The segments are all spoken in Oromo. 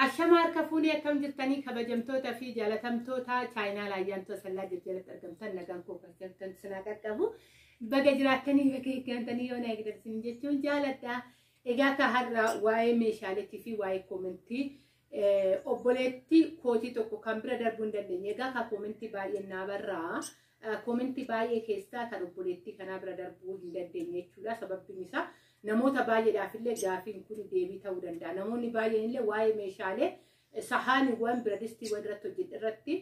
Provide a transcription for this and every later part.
Ashamar kafuni akkam jirtanii kabajamtoota fi jaalatamtoota chaayinaa laayyaantoo sallaa jajjalatti argamtan nagaan koo kan sinaa qaqqabu baga jiraattanii baga eeggantanii yoo na eegdatanii jechuun jaaladha. Egaa ka har'a waa'ee meeshaaleetii fi waa'ee koomentii obboleetti kootii tokko kan bira darbuu hin dandeenye. Egaa ka koomentii baay'ee naa barraa koomentii baay'ee keessaa kan obboleetti kanaa bira darbuu hin dandeenye jechuudha. Sababni isaa namoota baay'eedhaaf illee gaafiin kun deebii ta'uu danda'a. Namoonni baay'een illee waa'ee meeshaalee sahaaniiwwan biradistii irratti hojjetan irratti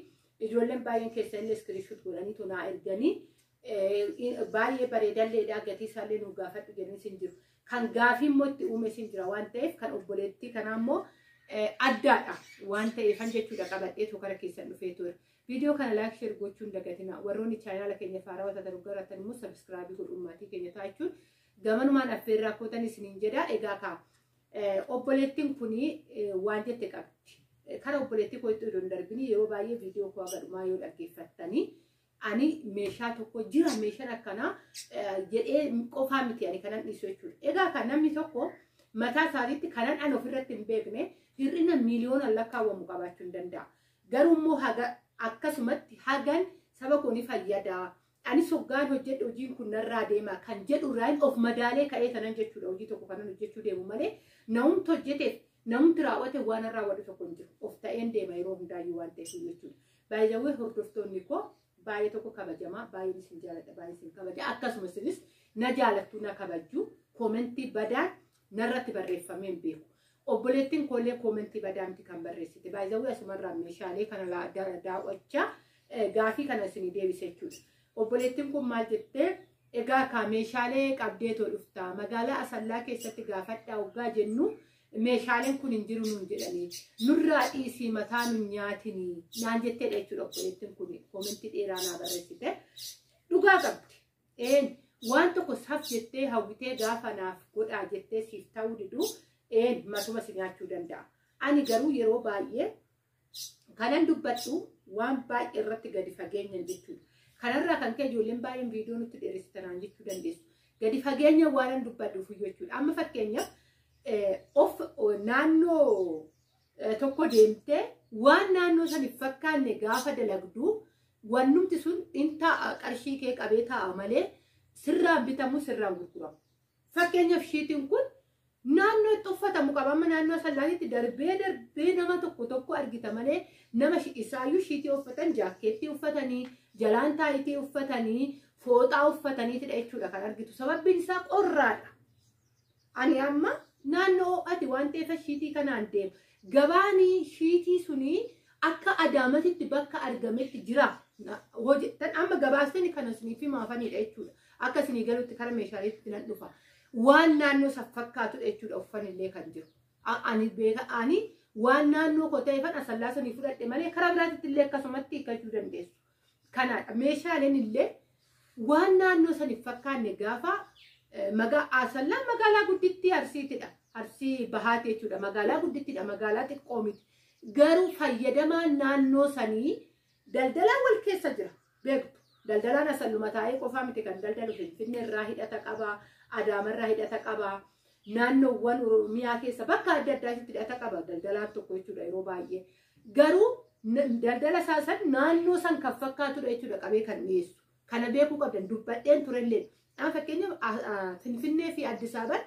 ijoolleen baay'een keessa illee iskiriishuut godhanii tunaa erganii baay'ee bareedalleedha gatii isaallee nu gaafadhu jedhanii sin jiru. Kan gaafiin immoo itti uume sin jira waan ta'eef kan obboleettii kanaa immoo addaadha waan ta'eefan jechuudha qabadhee tokkara keessan dhufee ture. Viidiyoo kana laayik sheer gochuun dagatina. Warroonni chaayinaala keenya faaraa wata gargaaratan immoo sabskraabii godhumaatii keenya taachuun gamanumaan affeerraa kootan isiniin jedha. Egaa ka obboleettiin kuni waan jette qabdi. Kara obboleettii koo itti odoon darbini yeroo baay'ee viidiyoo koo agarmaa yoo dhaggeeffattanii ani meeshaa tokko jira meeshaan akkanaa jedhee qofaa miti ani kanan dhiisu jechuudha. Egaa kan namni tokko mataa isaatiitti kanan an ofirratti hin beekne hir'ina miiliyoona lakkaawwamu qabaachuu hin danda'a. Garuu immoo akkasumatti hagan saba koo ni fayyada. Ani soggaan hojjedhu hojiin kun narraa deema kan jedhu irraa of madaalee ka'ee tanan jechuudha. Hojii tokko kanan hojjechuu deemu malee namumti hojjeteef namumti raawwate waan irraa wadhu tokko hin jiru. Of ta'een deema yeroo hundaayyuu waan ta'eef jechuudha. Baay'ee hordoftoonni koo baay'ee tokko kabajamaa baay'ee isin jaaladha baay'ee isin kabaja. Akkasumas isinis na jaalattu na kabajju koomentii badaan narratti barreeffamee hin beeku. Obboleettiin koollee koomentii badaamti kan barreessite. Baay'ee asumarraa meeshaalee kana daawwachaa gaafii kana isin deebise jechuudha. Obboleettiin kun maal jettee egaa ka meeshaalee qabdee too dhuftaa magaalaa Asallaa keessatti gaafadhaa hoggaa jennu meeshaaleen kun hin jiru nuun jedhanii nurraa dhiisii mataa nun nyaatinii naan jetteedha jechuudha. Obboleettiin kun koomentii dheeraa naa barreessite dhugaa qabdi. Waan tokko saf jettee hawwitee gaafa naaf godhaa jettee siif ta'uu didu matuma si nyaachuu danda'a. Ani garuu yeroo baay'ee kanan dubbadhu waan baay'ee irratti gadi fageenyan jechuudha. Kanarraa kan ka'e ijoolleen baay'een viidiyoo nutti dheeressitan jechuu dandeessu. Gadi fageenya waan dubbadhuuf jechuudha. Amma fakkeenyaaf naannoo tokko deemtee waan naannoo san hin fakkaanne gaafa dalagduu wannumti sun inta qarshii kee qabee taa'a malee sirraan bitamu sirraan gurguramu. Fakkeenyaaf shiitiin kun naannoo itti uffatamu qaba. Amma naannoo sallaanitti darbee nama tokko argita malee nama isaayyuu shiitii uffatan jaakkeettii uffatanii jalaan taayitii uffatanii fooxaa uffataniitidha jechuudha kan argitu. Sababbiin isaa qorraadha. Ani amma naannoo ati waan ta'eef shiitii kanaan deema. Gabaanii shiitii sunii akka Adaamatitti bakka argametti jira. Hojjetan amma gabaastani kana sunii fi maafanidha jechuudha. Akka isinii galuutti kara meeshaaleetti nan dhufa. Waan naannoo fakkaatudha jechuudha uffanillee kan jiru. Ani waan naannoo koo ta'eefan Asallaa sanii fudhadhe malee karaa biraatitti illee akkasumatti hiikkachuu dandeessu. Kanaadha meeshaaleen illee waan naannoo sanii fakkaanne gaafa Asallaan magaalaa guddittii Arsiitidha. Arsii bahaate jechuudha. Magaalaa guddittiidha. Magaalaa xiqqoo miti. Garuu fayyadamaan naannoo sanii daldalaan wal keessa jira. Beektu daldalaan Asalluma taa'ee qofaa miti kan daldalu Finfinnee irraa hidhata qabaa. Adaamarraa hidhata qabaa. Naannoowwan Oromiyaa keessa bakka adda addaatti hidhata qaba daldalaan tokko jechuudha yeroo baay'ee. Garuu daldala isaasan naannoo san kan fakkaatudha jechuudha qabee kan dhiyeessu. Kana beekuu qabdan dubbadheen turellee. Fakkeenyaaf Finfinnee fi Addis Ababa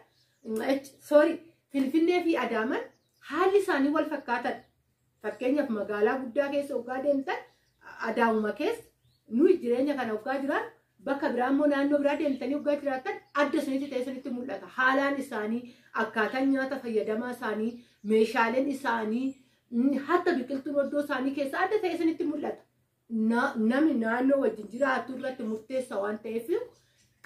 Finfinnee fi Adaaman haalli isaanii wal fakkaatan. Fakkeenyaaf magaalaa guddaa keessa hoggaa deemtan Adaamuma keessa nuyi jireenya kana hoggaa jiran bakka biraa immoo naannoo biraa deemtanii hoggaa jiraatan adda isinitti ta'e isinitti mul'ata. Haalaan isaanii akkaataan nyaata fayyadamaa isaanii meeshaaleen isaanii hatta biqiltuun iddoo isaanii keessa adda ta'e isinitti mul'ata. Namni naannoo wajjin jiraatu irratti murteessa waan ta'eef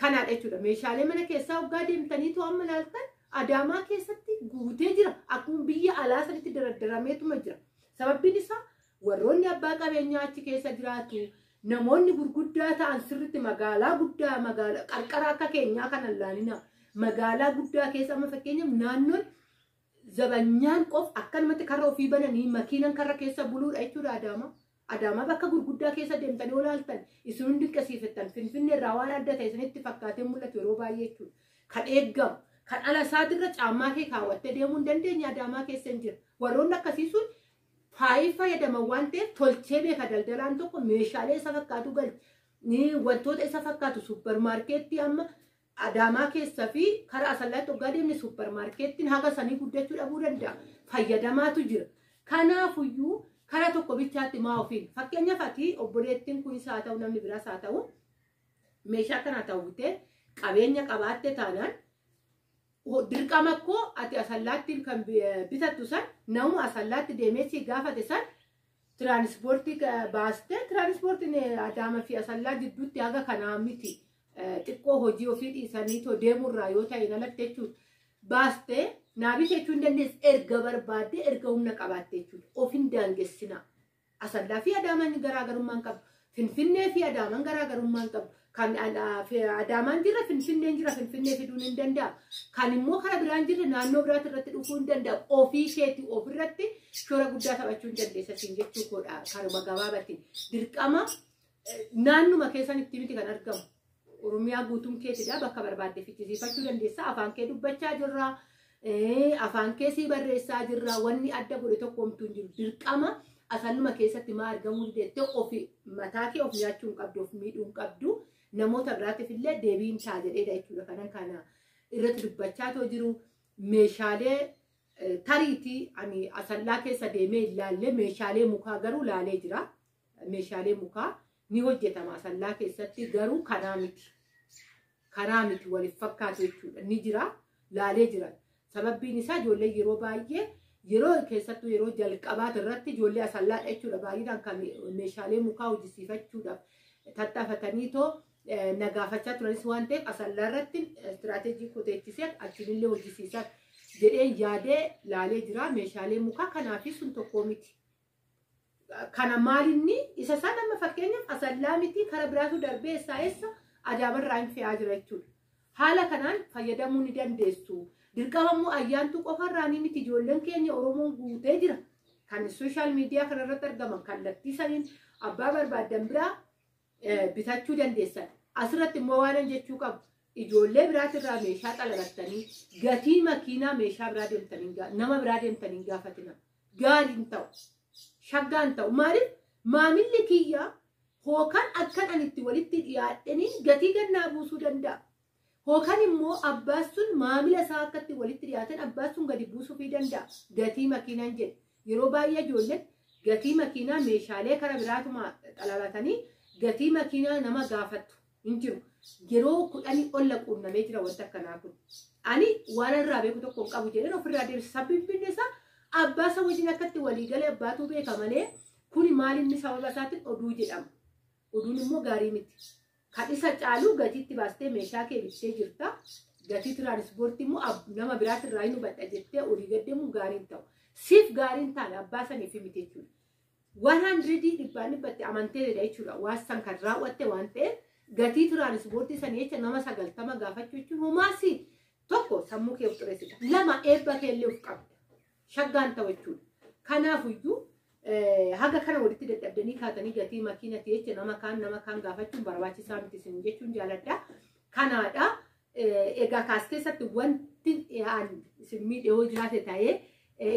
kanaadha jechuudha. Meeshaalee mana keessaa hoggaa deemtanii to'amma ilaaltan Adaamaa keessatti guutee jira. Akkuma biyya alaa sanitti daraddarameetuma jira. Sababbiin isaa warroonni abbaa qabeenyaa achi keessa jiraatu. Namoonni gurguddaa ta'an sirriitti magaalaa guddaa magaalaa qarqara akka keenyaa kana ilaalina. Magaalaa guddaa keessa amma fakkeenyaaf naannoon zabanyaan qof akkanumatti karra ofii bananii makiinan karra keessa buluudha jechuudha Adaamaa. Adaamaa bakka gurguddaa keessa deemtanii olaaltan isin hundi dinqisiifattan Finfinnee irraa waan adda ta'e isinitti fakkaatee mul'atu yeroo baay'ee jechuudha. Kan eeggamu kan ala isaatirra caammaa kee kaawwattee deemuu hin dandeenye Adaamaa keessa hin jira. warroonni akkasii sun fayyadaman waan ta'eef tolchee beeka daldalaan tokko meeshaalee isa fakkaatu galchi wantoota isa fakkaatu suppermaarkeettii amma Adaamaa keessa fi karaa Asallaatti hoggaa deemne suppermaarkeettiin haga sanii guddachuu dhabuu danda'a. Fayyadamaatu jira. Kanaafuyyuu karaa tokko bichaatti maa ofiin fakkeenyaaf ati obboleettiin kunis haa ta'u namni biraas haa ta'u meeshaa kana ta'uutee qabeenya qabaatte taanaan dirqama koo ati Asallaatti kan bitattu san namu Asallaatti deemee si gaafate san tiraanispoortii baaste tiraanispoortiin Adaamaa fi Asallaa jidduutti haga kanaa miti. Xiqqoo hojii ofii dhiisanii too deemurraa yoo ta'e alatti jechuudha. Baastee naabis jechuun dandeessi erga barbaaddee erga humna qabaatte jechuudha. Of hin daangessina. Asallaa fi Adaamaan garaagarummaan qabu. Finfinnee fi Adaamaan garaagarummaan qabu. Kan Adaamaan jira Finfinneen jira Finfinnee fiduun hin danda'amu. Kan immoo karaa biraan jirre naannoo biraatti irratti dhufuu hin danda'amu. Ofii isheetii ofirratti shoora guddaa taphachuu hin dandeessa siin jechuu koodha. Karuma gabaabatiin dirqama naannuma keessan itti miti kan argamu. Oromiyaa guutuun keetidha bakka barbaadde fichisiifachuu dandeessa. Afaan kee dubbachaa jirra. Afaan kee sii barreessaa jirra. Wanni adda godhe tokko homtuu hin jiru. Dirqama asalluma keessatti maa argamuu dandeette ofi mataa kee of nyaachuu hin qabdu of miidhuu hin qabdu. Namoota biraatiif illee deebiin taa jedheedha jechuudha. Kanan kana irratti dubbachaa too jiru meeshaalee tariitii ani Asallaa keessa deemee ilaallee meeshaalee mukaa garuu laalee jira. Meeshaalee mukaa ni hojjetama Asallaa keessatti garuu kanaa miti. Kanaa miti waliif fakkaatu jechuudha. Ni jira laalee jira. Sababbiin isaa ijoollee yeroo baay'ee yeroo keessattuu yeroo jalqabaat irratti ijoollee Asallaadha jechuudha. Baay'inaan kan meeshaalee mukaa hojjisiifachuudhaaf tattaafatanii too nagaafachaa turanis waan ta'eef Asallaa irratti istiraateejii kuteechisee achiinillee hojjisiisan jedhee yaadee laalee jira. Meeshaalee mukaa kanaafis sun tokko miti. Kana maalinni isa isaan amma fakkeenyaaf Asallaa miti karaa biraatu darbee eessa Adaamarraa hin fe'aa jira jechuudha. Haala kanaan fayyadamuu ni dandeessu. Dirqama immoo ayyaantuu qofarraa ni miti ijoolleen keenya Oromoon guutee jira. Kan sooshaal miidiyaa kanarratti argaman kallattii saniin abbaa barbaadan biraa bitachuu dandeessan. Asirratti immoo waan jechuu qabu ijoollee biraatirraa meeshaa xalabattanii gatii makiinaa meeshaa biraa deemtanii nama biraa deemtanii gaafatina. Gaariin ta'u. Shaggaan ta'u maaliif maamilli kiyyaa hookaan akkan ani itti walitti dhiyaadhanii gatii gannaa buusuu danda'a. Hookaan immoo abbaan sun maamila isaa akka itti walitti dhiyaatan abbaan sun gadi buusuu danda'a. Gatii makiinaan jedhe yeroo baay'ee ijoolleen gatii makiinaa meeshaalee karaa biraatuma xalabatanii gatii makiinaa nama gaafatu hin jiru. Yeroo 10 ol quunnamee jira wanta akkanaa kun. Ani waan irraa beeku tokko hin qabu jedheen ofirraa deemsa sabbiin isaa. Abbaa isa wajjin akkatti waliigalee abbaatu beeka malee kuni maalinni sababa isaatiin oduu jedhama. Oduun immoo gaarii miti. Kan isa caalu gatiitti baastee meeshaa kee bittee jirta. Gatii tiraanispoortii immoo nama biraatirraa hin hubadha jettee olii gaddeemu gaariin ta'u. Siif gaariin taane abbaa saniif miti jechuudha. 100 dhibbatti amanteedha jechuudha. Waan san kan raawwatte waan ta'eef gatii tiraanispoortii sanii jecha nama 90 gaafachuu jechuun homaasi tokko sammuu kee of xureessita. 2 eebba kee illee of qabda. Shaggaan ta'u jechuudha. Kanaafuyyuu haga kana walitti dadhabdanii kaatanii gatii makiinati jecha nama kaan gaafachuun barbaachisaa miti isin jechuun jaaladha. Kanaadha. Egaa kaas keessatti wanti isin miidhee jiraate ta'ee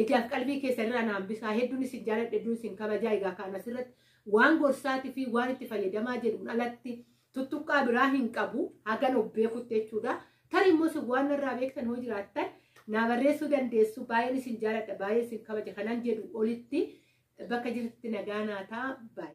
ijaaf qalbii keessanirraa naambisaa hedduun isin jaaladha hedduun isin kabajaa egaa kaan asirratti waan gorsaatii fi waan itti fayyadamaa jedhuun alatti tuttuqqaa biraa hin qabu hagan of beekutti jechuudha. Tarii immoo isin waan irraa beektan hoo jiraattan naa barreessuu dandeessu baay'een isin jaaladha baay'ee isin kabaja kanan jedhu olitti bakka jirti nagaa naataa baay'ee.